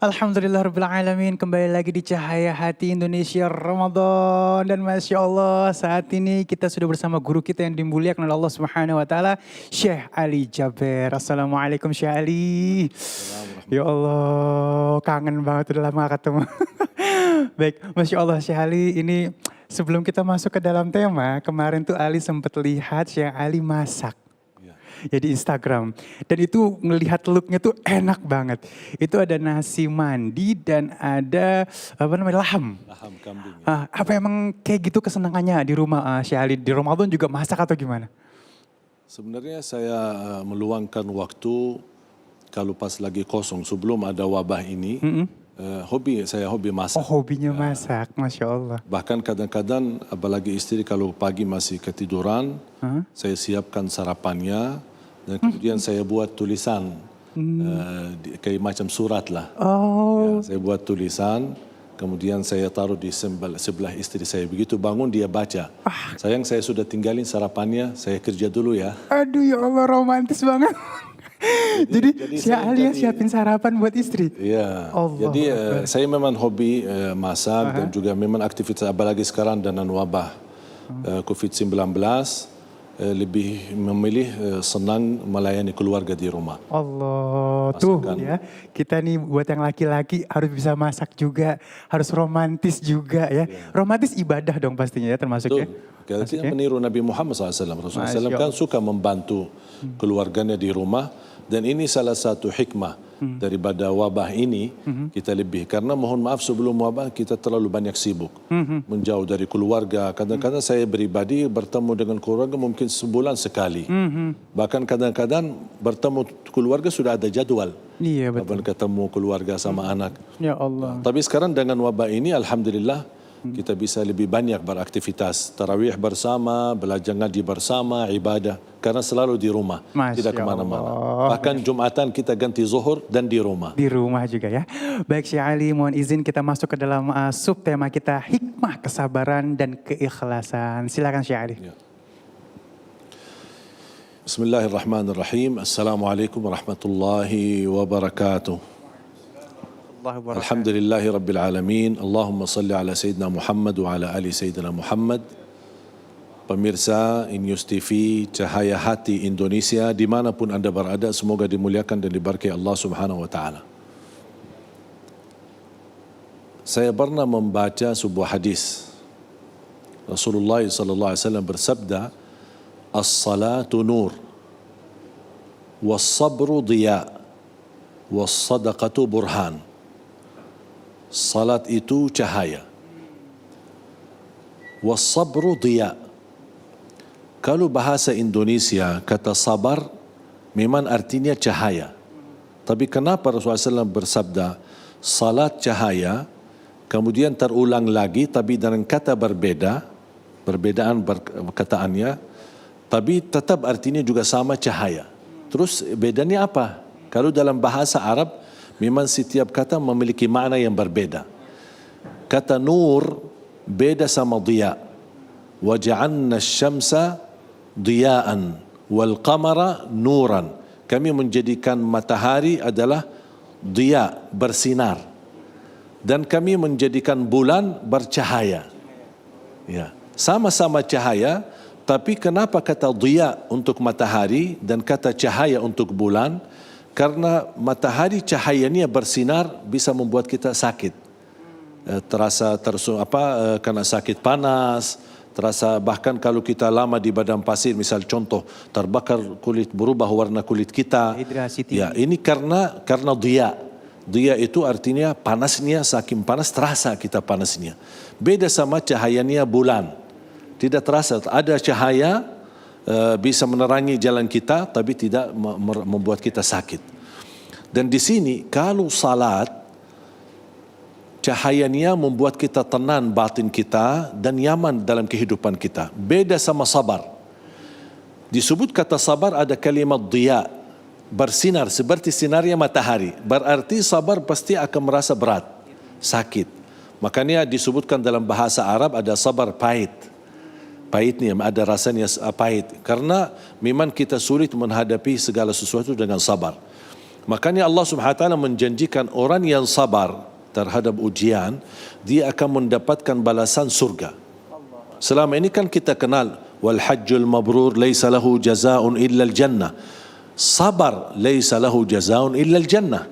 Alhamdulillahirrabbilalamin, kembali lagi di Cahaya Hati Indonesia Ramadan. Dan Masya Allah, saat ini kita sudah bersama guru kita yang dimuliakan oleh Allah Subhanahu Wa Taala, Syekh Ali Jaber. Assalamualaikum Syekh Ali. Ya Allah, kangen banget, udah lama gak ketemu. Baik, Masya Allah Syekh Ali, ini sebelum kita masuk ke dalam tema, kemarin tuh Ali sempat lihat Syekh Ali masak. Ya di Instagram. Dan itu ngelihat looknya tuh enak banget. Itu ada nasi mandi dan ada laham. Laham kambing. Apa emang kayak gitu kesenangannya di rumah Syekh Ali? Di Ramadan juga masak atau gimana? Sebenarnya saya meluangkan waktu kalau pas lagi kosong sebelum ada wabah ini. Saya hobi masak. Oh, hobinya masak, Masya Allah. Bahkan kadang-kadang apalagi istri kalau pagi masih ketiduran, saya siapkan sarapannya dan kemudian saya buat tulisan kayak macam surat lah. Oh. Ya, saya buat tulisan, kemudian saya taruh di sebelah istri saya. Begitu bangun dia baca. Sayang, saya sudah tinggalin sarapannya, saya kerja dulu ya. Aduh ya Allah, romantis banget. Jadi Syekh Ali siapin sarapan buat istri? Iya, Allah. jadi saya memang hobi masak dan juga memang aktivitas apalagi sekarang dengan wabah COVID-19 lebih memilih senang melayani keluarga di rumah. Allah, tuh ya, kita nih buat yang laki-laki harus bisa masak juga, harus romantis juga ya. Romantis ibadah dong pastinya ya termasuknya. Kita meniru Nabi Muhammad SAW. Rasulullah SAW kan suka membantu keluarganya di rumah. Dan ini salah satu hikmah daripada wabah ini, kita lebih. Karena mohon maaf sebelum wabah kita terlalu banyak sibuk. Menjauh dari keluarga. Kadang-kadang saya pribadi bertemu dengan keluarga mungkin sebulan sekali. Bahkan kadang-kadang bertemu keluarga sudah ada jadwal. Iya betul. Ketemu keluarga sama anak. Ya Allah. Tapi sekarang dengan wabah ini Alhamdulillah kita bisa lebih banyak beraktivitas. Tarawih bersama, belajar ngaji bersama, ibadah. Karena selalu di rumah, tidak kemana-mana. Bahkan Jumatan kita ganti zuhur dan di rumah. Di rumah juga ya. Baik Syekh Ali, mohon izin kita masuk ke dalam subtema kita, hikmah kesabaran dan keikhlasan. Silakan Syekh Ali. Ya. Bismillahirrahmanirrahim. Assalamualaikum warahmatullahi wabarakatuh. Alhamdulillahi Rabbil Alamin. Allahumma salli ala Sayyidina Muhammad wa ala ali Sayyidina Muhammad. Pemirsa Inews TV, Cahaya Hati Indonesia, dimanapun Anda berada, semoga dimuliakan dan diberkahi Allah Subhanahu wa Ta'ala. Saya pernah membaca sebuah hadis. Rasulullah SAW bersabda, "As-salatu nur, was-sabru diya, was-sadaqatu burhan." Salat itu cahaya. Was-sabru diya. Kalau bahasa Indonesia kata sabar memang artinya cahaya. Tapi kenapa Rasulullah SAW bersabda salat cahaya, kemudian terulang lagi tapi dengan kata berbeda, perbedaan perkataannya, tapi tetap artinya juga sama cahaya. Terus bedanya apa? Kalau dalam bahasa Arab memang setiap kata memiliki makna yang berbeda. Kata nur beda sama diya. Wa ja'alna asy-syamsa diya'an wal qamara nuran. Kami menjadikan matahari adalah diya, bersinar. Dan kami menjadikan bulan bercahaya. Ya, sama-sama cahaya, tapi kenapa kata diya untuk matahari dan kata cahaya untuk bulan? Karena matahari cahayanya bersinar bisa membuat kita sakit. Terasa kena sakit panas, terasa bahkan kalau kita lama di padang pasir, misal contoh terbakar kulit, berubah warna kulit kita. Ya, ini karena diya. Diya itu artinya panasnya, saking panas terasa kita panasnya. Beda sama cahayanya bulan. Tidak terasa, ada cahaya bisa menerangi jalan kita tapi tidak membuat kita sakit. Dan di sini kalau salat cahayanya membuat kita tenang batin kita dan nyaman dalam kehidupan kita. Beda sama sabar. Disebut kata sabar ada kalimat diya, bersinar seperti sinarnya matahari. Berarti sabar pasti akan merasa berat, sakit. Makanya disebutkan dalam bahasa Arab ada sabar pahit. Pahitnya ada rasanya pahit. Karena memang kita sulit menghadapi segala sesuatu dengan sabar. Makanya Allah Subhanahu wa taala menjanjikan orang yang sabar terhadap ujian, dia akan mendapatkan balasan surga. Selama ini kan kita kenal wal hajjul mabrur laisa lahu jazaa'un illa al jannah. Sabar laisa lahu jazaa'un illa al jannah.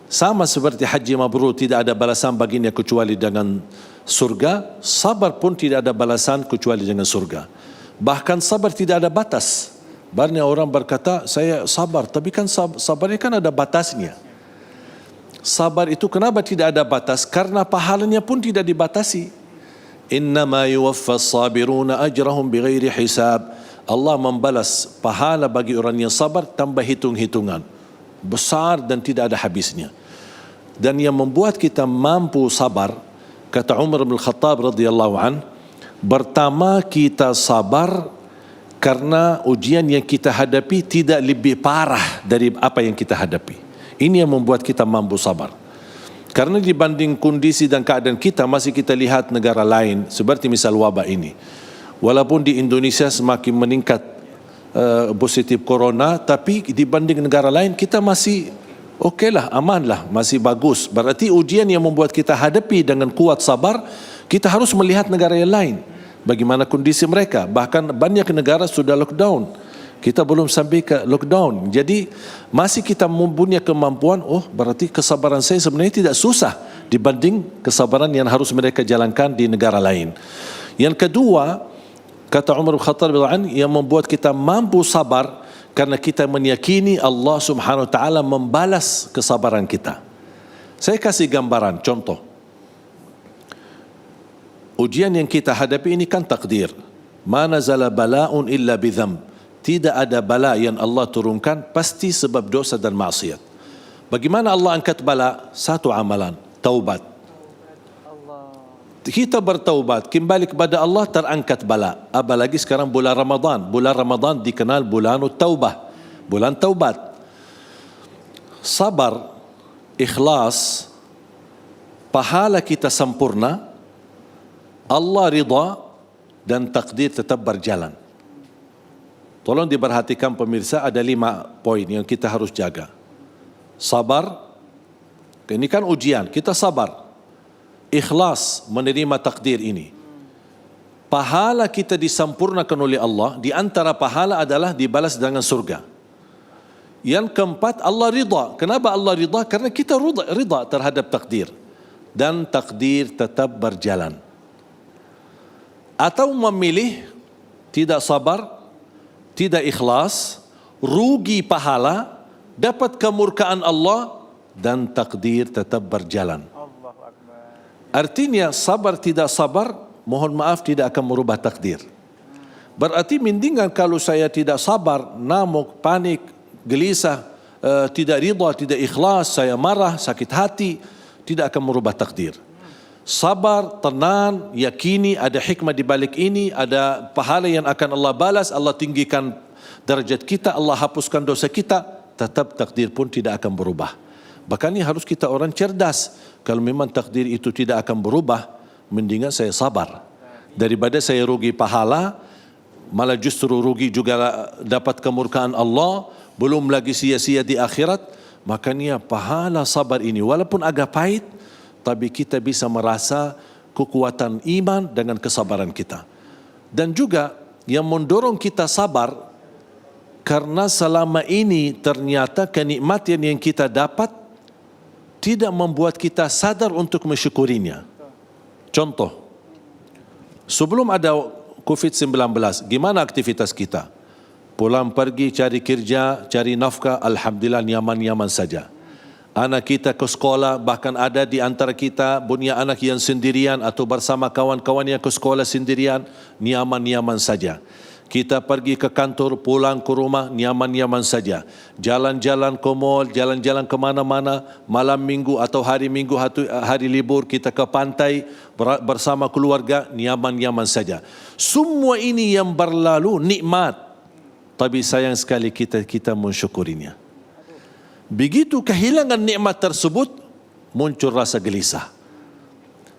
Sama seperti haji mabrur tidak ada balasan baginya kecuali dengan surga, sabar pun tidak ada balasan kecuali dengan surga. Bahkan sabar tidak ada batas. Banyak orang berkata saya sabar, tapi kan sabar ini kan ada batasnya. Sabar itu kenapa tidak ada batas? Karena pahalanya pun tidak dibatasi. Innama yuwaffas sabiruna ajrahum bighairi hisab. Allah membalas pahala bagi orang yang sabar tanpa hitung-hitungan. Besar dan tidak ada habisnya. Dan yang membuat kita mampu sabar, kata Umar bin Khattab radhiyallahu an, pertama kita sabar karena ujian yang kita hadapi tidak lebih parah dari apa yang kita hadapi. Ini yang membuat kita mampu sabar. Karena dibanding kondisi dan keadaan kita, masih kita lihat negara lain seperti misal wabah ini. Walaupun di Indonesia semakin meningkat positif corona, tapi dibanding negara lain kita masih okeylah, amanlah, masih bagus. Berarti ujian yang membuat kita hadapi dengan kuat sabar, kita harus melihat negara yang lain. Bagaimana kondisi mereka. Bahkan banyak negara sudah lockdown. Kita belum sampai ke lockdown. Jadi masih kita mempunyai kemampuan, berarti kesabaran saya sebenarnya tidak susah dibanding kesabaran yang harus mereka jalankan di negara lain. Yang kedua, kata Umar bin Khattab yang membuat kita mampu sabar karena kita meyakini Allah Subhanahu wa taala membalas kesabaran kita. Saya kasih gambaran, contoh. Ujian yang kita hadapi ini kan takdir. Ma nazala bala'un illa bidham. Tidak ada bala yang Allah turunkan pasti sebab dosa dan maksiat. Bagaimana Allah angkat bala? Satu amalan, taubat. Kita bertaubat, kembali kepada Allah, terangkat bala. Apalagi sekarang bulan Ramadan. Bulan Ramadan dikenal bulan taubah, bulan taubat. Sabar, ikhlas, pahala kita sempurna, Allah ridha dan takdir tetap berjalan. Tolong diperhatikan pemirsa, ada 5 poin yang kita harus jaga. Sabar, ini kan ujian, kita sabar. Ikhlas menerima takdir ini. Pahala kita disempurnakan oleh Allah, di antara pahala adalah dibalas dengan surga. Yang keempat, Allah ridha. Kenapa Allah ridha? Karena kita ridha terhadap takdir. Dan takdir tetap berjalan. Atau memilih tidak sabar, tidak ikhlas, rugi pahala, dapat kemurkaan Allah dan takdir tetap berjalan. Artinya sabar tidak sabar, mohon maaf tidak akan merubah takdir. Berarti mendingan kalau saya tidak sabar, namuk, panik, gelisah, tidak ridha, tidak ikhlas, saya marah, sakit hati, tidak akan merubah takdir. Sabar, tenang, yakini ada hikmah di balik ini, ada pahala yang akan Allah balas, Allah tinggikan derajat kita, Allah hapuskan dosa kita, tetap takdir pun tidak akan berubah. Bahkan ini harus kita orang cerdas. Kalau memang takdir itu tidak akan berubah, mendingan saya sabar. Daripada saya rugi pahala, malah justru rugi juga dapat kemurkaan Allah, belum lagi sia-sia di akhirat. Makanya pahala sabar ini walaupun agak pahit, tapi kita bisa merasa kekuatan iman dengan kesabaran kita. Dan juga yang mendorong kita sabar, karena selama ini ternyata kenikmatan yang kita dapat tidak membuat kita sadar untuk mensyukurinya. Contoh, sebelum ada COVID-19, gimana aktivitas kita? Pulang pergi cari kerja, cari nafkah, alhamdulillah nyaman-nyaman saja. Anak kita ke sekolah, bahkan ada di antara kita punya anak yang sendirian atau bersama kawan-kawan yang ke sekolah sendirian, nyaman-nyaman saja. Kita pergi ke kantor, pulang ke rumah, nyaman-nyaman saja. Jalan-jalan ke mall, jalan-jalan ke mana-mana, malam minggu atau hari minggu, hari libur, kita ke pantai bersama keluarga, nyaman-nyaman saja. Semua ini yang berlalu nikmat, tapi sayang sekali kita mensyukurinya. Begitu kehilangan nikmat tersebut, muncul rasa gelisah.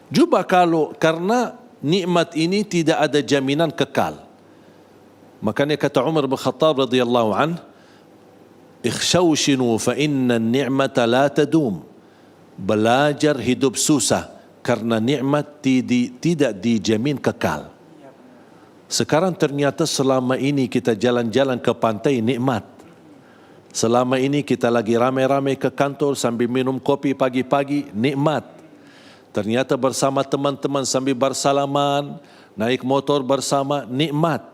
Cuba kalau karena nikmat ini tidak ada jaminan kekal. Makanya kata Umar bin Khattab radhiyallahu an, Ikhshawshinu fa inna ni'mata la tadum. Belajar hidup susah karena nikmat tidak dijamin kekal. Sekarang ternyata selama ini kita jalan-jalan ke pantai nikmat. Selama ini kita lagi ramai-ramai ke kantor sambil minum kopi pagi-pagi nikmat. Ternyata bersama teman-teman sambil bersalaman, naik motor bersama nikmat.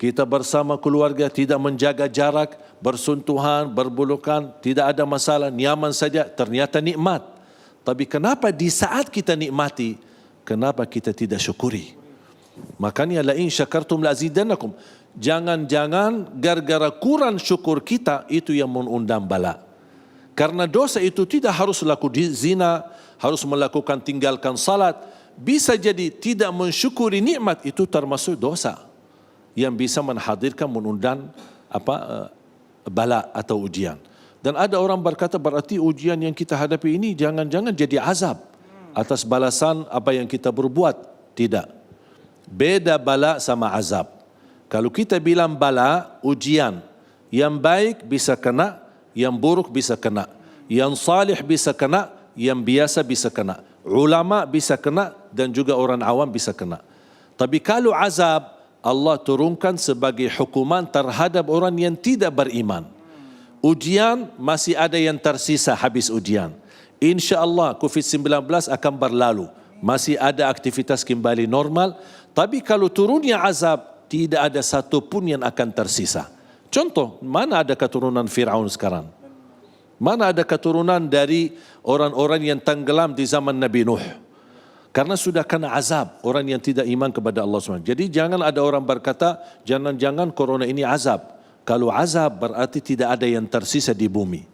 Kita bersama keluarga tidak menjaga jarak, bersentuhan, berbulukan, tidak ada masalah, nyaman saja, ternyata nikmat. Tapi kenapa di saat kita nikmati, kenapa kita tidak syukuri? Makanya la in syakartum la azidannakum. Jangan-jangan gara-gara kurang syukur kita itu yang mengundang bala. Karena dosa itu tidak harus lakukan zina, harus melakukan tinggalkan salat. Bisa jadi tidak mensyukuri nikmat itu termasuk dosa yang bisa menghadirkan mengundang bala atau ujian. Dan ada orang berkata berarti ujian yang kita hadapi ini jangan-jangan jadi azab atas balasan apa yang kita berbuat. Tidak. Beda bala sama azab. Kalau kita bilang bala, ujian. Yang baik bisa kena, yang buruk bisa kena. Yang salih bisa kena, yang biasa bisa kena. Ulama bisa kena dan juga orang awam bisa kena. Tapi kalau azab, Allah turunkan sebagai hukuman terhadap orang yang tidak beriman. Ujian masih ada yang tersisa habis ujian. InsyaAllah COVID-19 akan berlalu. Masih ada aktivitas kembali normal. Tapi kalau turunnya azab, tidak ada satu pun yang akan tersisa. Contoh, mana ada keturunan Fir'aun sekarang? Mana ada keturunan dari orang-orang yang tenggelam di zaman Nabi Nuh? Karena sudah kena azab orang yang tidak iman kepada Allah SWT. Jadi jangan ada orang berkata, jangan-jangan corona ini azab. Kalau azab berarti tidak ada yang tersisa di bumi.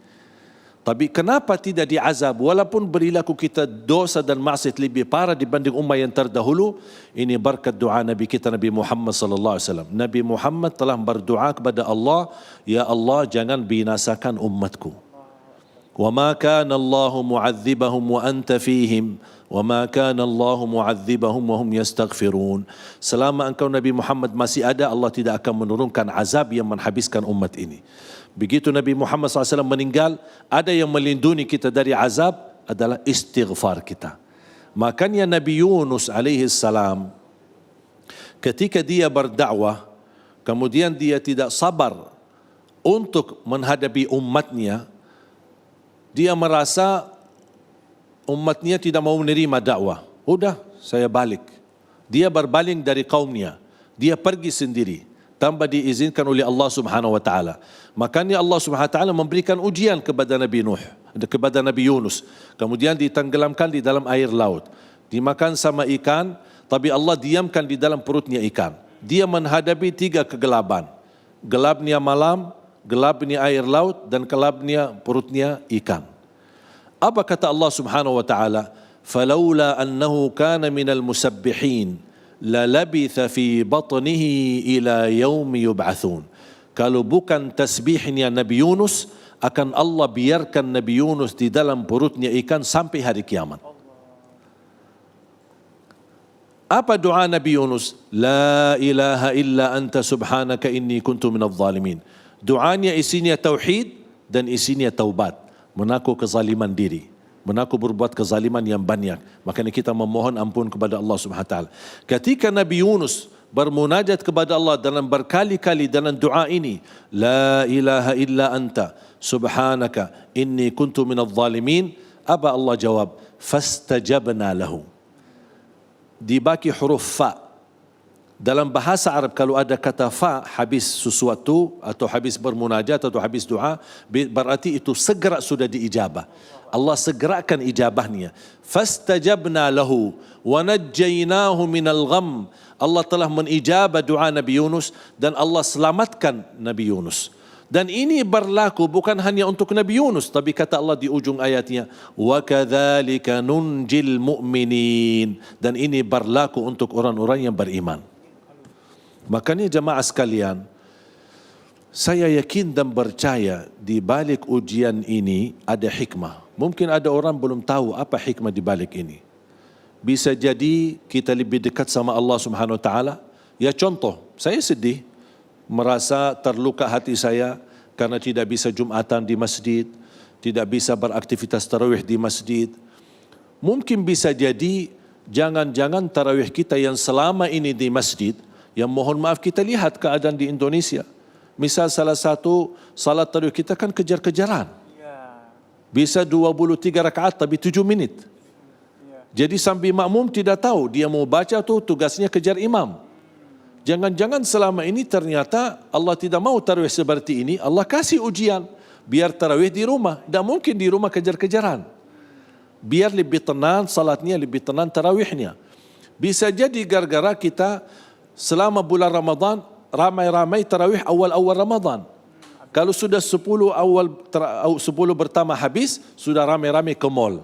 Tapi kenapa tidak diazab? Walaupun perilaku kita dosa dan maksiat lebih parah dibanding umat yang terdahulu, ini berkat doa Nabi kita Nabi Muhammad sallallahu alaihi wasallam. Nabi Muhammad telah berdoa kepada Allah, ya Allah jangan binasakan umatku. Wa ma kana Allahu mu'adzibahum wa anta fihim. وَمَا كَانَ اللَّهُ مُعَذِّبَهُمْ وَهُمْ يَسْتَغْفِرُونَ. Selama engkau Nabi Muhammad masih ada, Allah tidak akan menurunkan azab yang menghabiskan umat ini. Begitu Nabi Muhammad SAW meninggal, ada yang melindungi kita dari azab adalah istighfar kita. Makanya Nabi Yunus alaihi salam ketika dia berdakwah, kemudian dia tidak sabar untuk menghadapi umatnya, dia merasa umatnya tidak mau menerima dakwah. Udah, saya balik. Dia berpaling dari kaumnya. Dia pergi sendiri tanpa diizinkan oleh Allah Subhanahu wa taala. Makanya Allah Subhanahu wa taala memberikan ujian kepada Nabi Nuh, kepada Nabi Yunus. Kemudian ditenggelamkan di dalam air laut. Dimakan sama ikan, tapi Allah diamkan di dalam perutnya ikan. Dia menghadapi 3 kegelapan. Gelapnya malam, gelapnya air laut, dan gelapnya perutnya ikan. Apa kata Allah Subhanahu wa taala? Falaula annahu kana minal musabbihin la labitha fi batnihi ila yaumi yub'atsun. Kalau bukan tasbihnya Nabi Yunus, akan Allah biarkan Nabi Yunus di dalam perutnya ikan sampai hari kiamat. Apa doa Nabi Yunus? La ilaha illa anta subhanaka inni kuntu minadh zalimin. Doanya isinya tauhid dan isinya taubat. Mengaku kezaliman diri, mengaku berbuat kezaliman yang banyak. Makanya kita memohon ampun kepada Allah Subhanahu wa taala. Ketika Nabi Yunus bermunajat kepada Allah dalam berkali-kali dalam doa ini, la ilaha illa anta subhanaka inni kuntu minadh zalimin, apa Allah jawab? Fastajabna lahu. Dibagi huruf fa. Dalam bahasa Arab kalau ada kata fa habis sesuatu atau habis bermunajat atau habis doa, berarti itu segera sudah diijabah. Allah segerakan ijabahnya. Fastajabna lahu wa najjaynahu minal gham. Allah telah menijabah doa Nabi Yunus dan Allah selamatkan Nabi Yunus. Dan ini berlaku bukan hanya untuk Nabi Yunus, tapi kata Allah di ujung ayatnya, wa kadzalika nunjil mu'minin. Dan ini berlaku untuk orang-orang yang beriman. Makanya jemaah sekalian, saya yakin dan percaya di balik ujian ini ada hikmah. Mungkin ada orang belum tahu apa hikmah di balik ini. Bisa jadi kita lebih dekat sama Allah Subhanahu wa taala. Ya contoh, saya sedih, merasa terluka hati saya karena tidak bisa Jumatan di masjid, tidak bisa beraktivitas tarawih di masjid. Mungkin bisa jadi jangan-jangan tarawih kita yang selama ini di masjid, yang mohon maaf kita lihat keadaan di Indonesia. Misal salah satu salat tarawih kita kan kejar-kejaran. Bisa 23 rakaat tapi 7 minit. Jadi sambil makmum tidak tahu dia mau baca tu tugasnya kejar imam. Jangan-jangan selama ini ternyata Allah tidak mau tarawih seperti ini, Allah kasih ujian biar tarawih di rumah. Dan mungkin di rumah kejar-kejaran. Biar lebih tenang salatnya, lebih tenang tarawihnya. Bisa jadi gara-gara kita selama bulan Ramadan ramai-ramai tarawih awal-awal Ramadan. Kalau sudah 10 pertama habis, sudah ramai-ramai ke mall.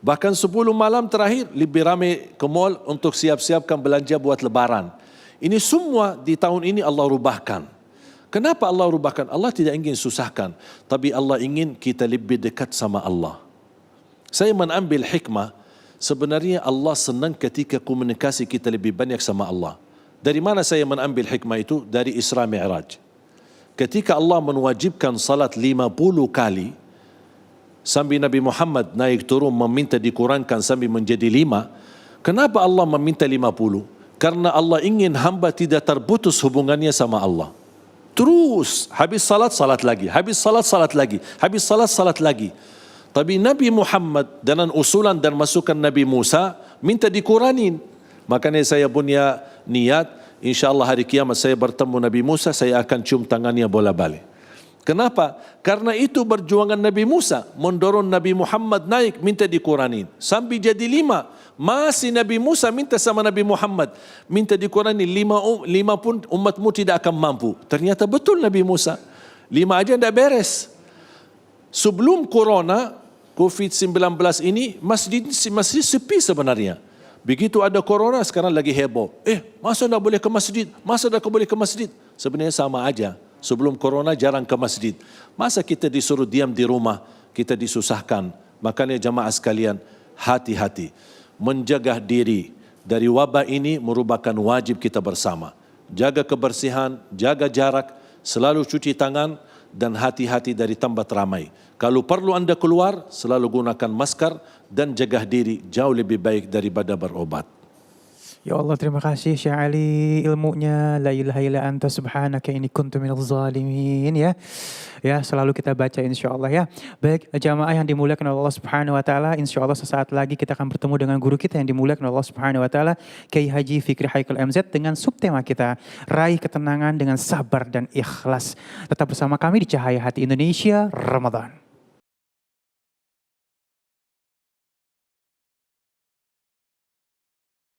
Bahkan 10 malam terakhir lebih ramai ke mall untuk siap-siapkan belanja buat lebaran. Ini semua di tahun ini Allah rubahkan. Kenapa Allah rubahkan? Allah tidak ingin susahkan, tapi Allah ingin kita lebih dekat sama Allah. Saya mengambil hikmah, sebenarnya Allah senang ketika komunikasi kita lebih banyak sama Allah. Dari mana saya mengambil hikmah itu? Dari Isra Mi'raj. Ketika Allah mewajibkan salat 50 kali, sambil Nabi Muhammad naik turun meminta dikurangkan sambil menjadi 5. Kenapa Allah meminta 50? Karena Allah ingin hamba tidak terputus hubungannya sama Allah. Terus, habis salat, salat lagi. Habis salat, salat lagi. Habis salat, salat lagi. Tapi Nabi Muhammad dengan usulan dan masukan Nabi Musa minta dikurangin. Makanya saya punya niat, insyaAllah hari kiamat saya bertemu Nabi Musa, saya akan cium tangannya bola-balik. Kenapa? Karena itu perjuangan Nabi Musa, mendorong Nabi Muhammad naik, minta dikurangin. Sampai jadi 5. Masih Nabi Musa minta sama Nabi Muhammad, minta dikurangin 5 pun umatmu tidak akan mampu. Ternyata betul Nabi Musa. 5 aja tidak beres. Sebelum corona, COVID-19 ini, masjid sepi sebenarnya. Begitu ada corona, sekarang lagi heboh. Masa tak boleh ke masjid? Masa tak boleh ke masjid? Sebenarnya sama aja. Sebelum corona jarang ke masjid. Masa kita disuruh diam di rumah, kita disusahkan. Makanya jamaah sekalian, hati-hati. Menjaga diri dari wabah ini merupakan wajib kita bersama. Jaga kebersihan, jaga jarak, selalu cuci tangan, dan hati-hati dari tempat ramai. Kalau perlu anda keluar, selalu gunakan masker dan jaga diri jauh lebih baik daripada berobat. Ya Allah, terima kasih Syekh Ali ilmunya. La ilaha illa anta subhanaka inni kuntu minadz zalimin ya. Ya, selalu kita baca insyaallah ya. Baik, jamaah yang dimuliakan Allah Subhanahu wa taala, insyaallah sesaat lagi kita akan bertemu dengan guru kita yang dimuliakan Allah Subhanahu wa taala, Kiai Haji Fikri Haikal MZ, dengan subtema kita raih ketenangan dengan sabar dan ikhlas. Tetap bersama kami di Cahaya Hati Indonesia Ramadan.